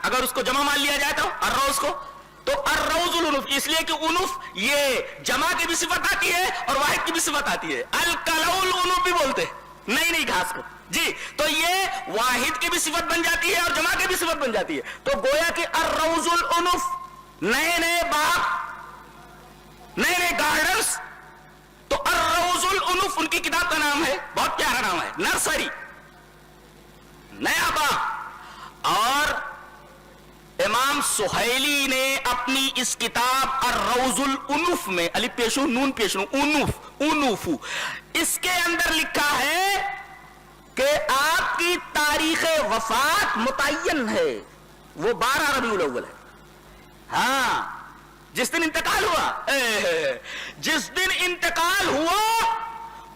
اگر اس کو جمع مان لیا جائے تو الروز کو، تو الروز الانف، اس لیے کہ انف یہ جمع کی بھی صفت آتی ہے اور واحد کی بھی صفت آتی ہے. الکلؤ الانف بھی بولتے ہیں، نئی گھاس کو جی. تو یہ واحد کی بھی صفت بن جاتی ہے اور جمع کی بھی صفت بن جاتی ہے. تو گویا کہ الروز الانف، نئے باغ، نئے گارڈنز. تو الروز الانف ان کی کتاب کا نام ہے، بہت پیارا نام ہے، نرسری، نیا باغ. اور امام سہیلی نے اپنی اس کتاب الروز الانف میں، الف پیشو نون پیشو انف، اس کے اندر لکھا ہے کہ آپ کی تاریخ وفات متعین ہے، وہ 12 ربیع الاول ہے. ہاں، جس دن انتقال ہوا، جس دن انتقال ہوا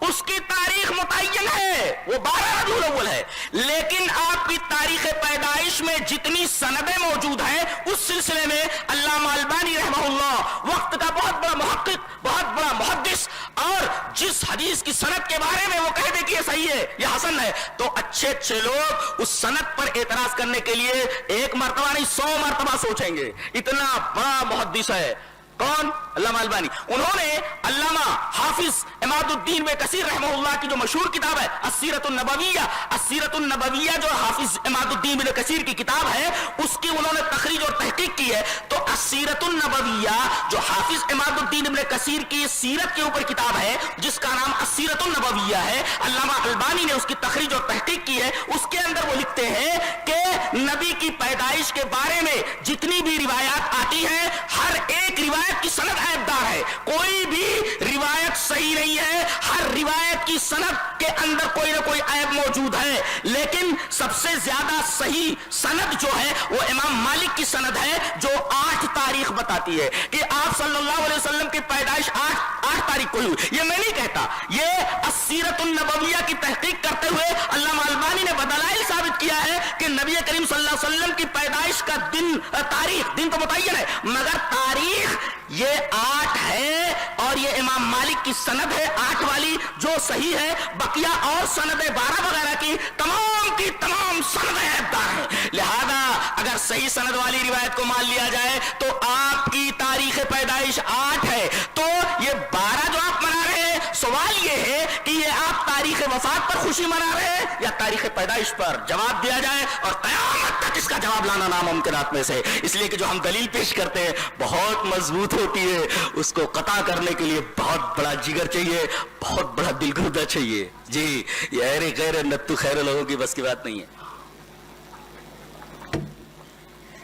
اس کی تاریخ متعین ہے، وہ 12 ربیع الاول ہے. لیکن آپ کی تاریخ پیدائش میں جتنی سندیں موجود ہیں اس سلسلے میں علامہ البانی رحمہ اللہ، وقت کا بہت بڑا محقق، بہت بڑا محدث، اور جس حدیث کی سند کے بارے میں وہ کہہ دے کہ یہ صحیح ہے، یہ حسن ہے، تو اچھے لوگ اس سند پر اعتراض کرنے کے لیے ایک مرتبہ نہیں 100 مرتبہ سوچیں گے. اتنا بڑا محدث ہے. کون؟ علامہ البانی. انہوں نے علامہ حافظ عماد الدین ابن کثیر رحمہ اللہ کی جو مشہور کتاب ہے السیرۃ النبویہ، السیرۃ النبویہ جو حافظ عماد الدین ابن کثیر کی کتاب ہے، اس کی انہوں نے تخریج اور تحقیق کی ہے. تو السیرۃ النبویہ جو حافظ عماد الدین ابن کثیر کی سیرت کے اوپر کتاب ہے، جس کا نام السیرۃ النبویہ ہے، علامہ البانی نے اس کی تخریج اور تحقیق کی ہے. اس کے اندر وہ لکھتے ہیں کہ نبی کی پیدائش کے بارے میں جتنی بھی روایات آتی ہیں، ہر ایک روایت کی سند عیبدار ہے، کوئی بھی روایت صحیح نہیں ہے. ہر روایت کی سند کے اندر کوئی نہ کوئی عیب موجود ہے. لیکن سب سے زیادہ صحیح سند جو ہے وہ امام مالک کی سند ہے، جو 8 تاریخ بتاتی ہے کہ آپ صلی اللہ علیہ وسلم کی پیدائش 8 تاریخ کو ہوئی. یہ میں نہیں کہتا، یہ السیرۃ النبویہ کی تحقیق کرتے ہوئے علامہ البانی نے بدلائل ثابت کیا ہے کہ نبی کریم صلی اللہ علیہ وسلم کی پیدائش کا دن، تاریخ، دن تو متعین ہے مگر تاریخ یہ 8 ہے، اور یہ امام مالک کی سند ہے 8 والی جو صحیح ہے. بقیہ اور سندیں 12 وغیرہ کی تمام سندیں عیبدار ہیں. لہذا اگر صحیح سند والی روایت کو مان لیا جائے تو آپ کی تاریخ پیدائش 8 ہے. تو یہ 12 جو آپ منا رہے ہیں، سوال یہ ہے کہ یہ آپ تاریخ وفات پر خوشی منا رہے ہیں یا تاریخ پیدائش پر؟ جواب دیا جائے، اور قیامت تک اس کا جواب لانا ناممکنات میں سے. اس لیے کہ جو ہم دلیل پیش کرتے ہیں بہت مضبوط ہوتی ہے، اس کو قطع کرنے کے لیے بہت بڑا جگر چاہیے، بہت بڑا دل گردہ چاہیے. جی، یہ غیر نتو خیر لوگوں کی بس کی بات نہیں ہے.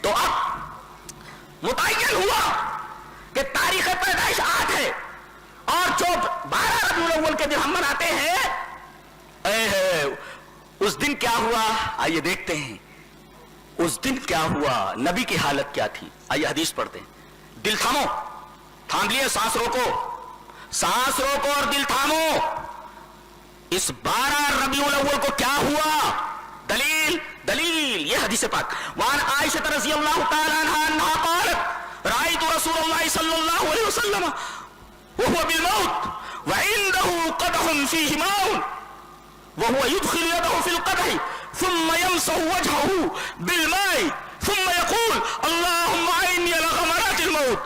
تو اب متعین ہوا کہ تاریخ پیدائش 8 ہے، اور جو 12 ربیع الاول کے دن ہم مناتے ہیں، اس دن کیا ہوا آئیے دیکھتے ہیں. اس دن کیا ہوا، نبی کی حالت کیا تھی. آئیے حدیث پڑھتے ہیں. دل تھامو، تھام لیے، سانس روکو اور دل تھامو. اس 12 ربیع الاول کو کیا ہوا؟ دلیل یہ حدیث پاک. وعن عائشہ رضی اللہ تعالی عنہا انہا قالت رأیت رسول اللہ صلی اللہ علیہ وسلم وهو بالموت وعنده قدح فيه ماء وهو يدخل يده في القدح ثم يمسح وجهه بالماء ثم يقول اللهم اعني على غمرات الموت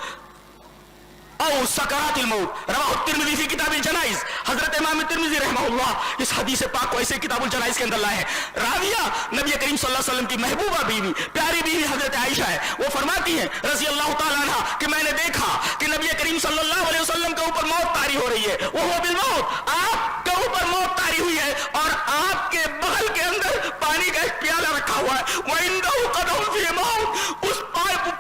او سکرات الموت. رواہ الترمذی فی کتاب الجنائز. حضرت امام ترمذی رحمہ اللہ اس حدیث پاک کو ایسے کتاب الجنائز کے اندر لائے ہیں. راویہ نبی کریم صلی اللہ علیہ وسلم کی محبوبہ بیوی، پیاری بیوی حضرت عائشہ ہے. وہ فرماتی ہیں رضی اللہ تعالیٰ عنہ کہ میں نے دیکھا کہ نبی کریم صلی اللہ علیہ وسلم کے اوپر موت طاری ہو رہی ہے. وہ بالموت، آپ کے اوپر موت طاری ہوئی ہے، اور آپ کے بغل کے اندر پانی کا ایک پیالہ رکھا ہوا ہے. وَعِنْدَهُ قَدْحٌ فِيهِ مَاءٌ، اس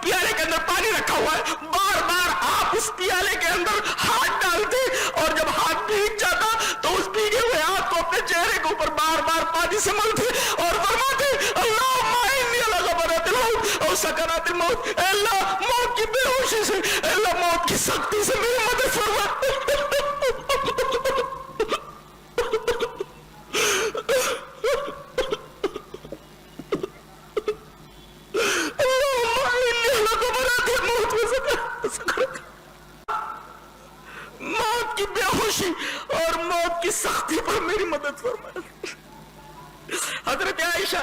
پیالے کے اندر پانی رکھا ہوا ہے. بار بار آپ اس پیالے کے اندر ہاتھ ڈالتے، اور جب ہاتھ بھیگ جاتا تو اس بھیگے ہوئے ہاتھ کو اپنے چہرے کے اوپر بار بار پانی سے ملتے اور فرماتے اللہم اعنی علی غمرات الموت اور سکرات الموت. اے اللہ موت کی بے ہوشی سے، اے اللہ موت کی سختی سے میری مدد فرما. موت کی بے ہوشی اور موت کی سختی پر میری مدد فرمائے. حضرت عائشہ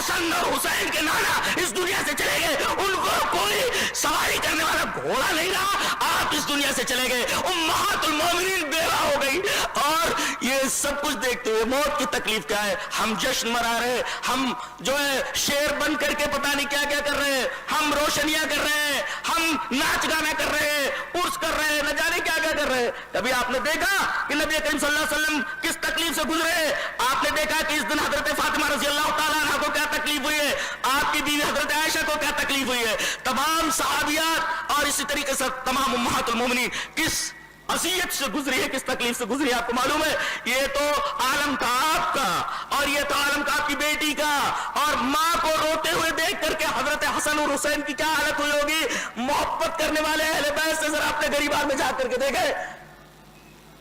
حسن اور حسین کے نانا اس دنیا سے چلے گئے, ان کو کوئی سواری کرنے والا گھوڑا نہیں رہا, آپ اس دنیا سے چلے گئے, امہات المومنین بیوہ ہو گئی. اور یہ سب کچھ دیکھتے ہوئے موت کی تکلیف کیا ہے, ہم جشن منا رہے, ہم جو ہے شیر بن کر کے پتہ نہیں کیا کیا کر رہے ہیں, ہم روشنیاں کر رہے ہیں, ہم ناچ گانا کر رہے ہیں, عرس کر رہے ہیں, نہ جانے کیا کیا کر رہے ہیں. کبھی آپ نے دیکھا کہ نبی کریم صلی اللہ علیہ وسلم کس تکلیف سے گزرے؟ آپ نے دیکھا کہ اس دن حضرت فاطمہ رضی اللہ تعالیٰ عنہ کو کیا تکلیف ہوئی ہے, آپ کی بیوی حضرت عائشہ کو کیا تکلیف ہوئی ہے, تمام صحابیات اور اسی طریقے سے تمام امہات المومنین کس اذیت سے گزری ہے, کس تکلیف سے گزری ہے. آپ کو معلوم ہے یہ تو عالم کا آپ کا, اور یہ تو عالم کا آپ کی بیٹی کا, اور ماں کو روتے ہوئے دیکھ کر کے حضرت حسن اور حسین کی کیا حالت ہوئی ہوگی. محبت کرنے والے اہل بیت سے ذرا اپنے غریبان میں جا کر کے دیکھیں,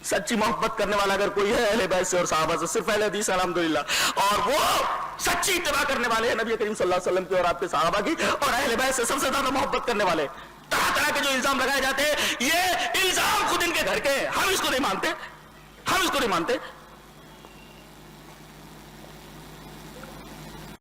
سچی محبت کرنے والا اگر کوئی ہے اہل بیت سے اور صحابہ سے, صرف اہل حدیث الحمدللہ, اور وہ سچی اتباع کرنے والے ہیں نبی کریم صلی اللہ علیہ وسلم کی اور آپ کے صحابہ کی, اور اہل بیت سے سب سے زیادہ محبت کرنے والے. طرح طرح کے جو الزام لگائے جاتے ہیں, یہ الزام خود ان کے گھر کے ہیں, ہم اس کو نہیں مانتے, ہم اس کو نہیں مانتے.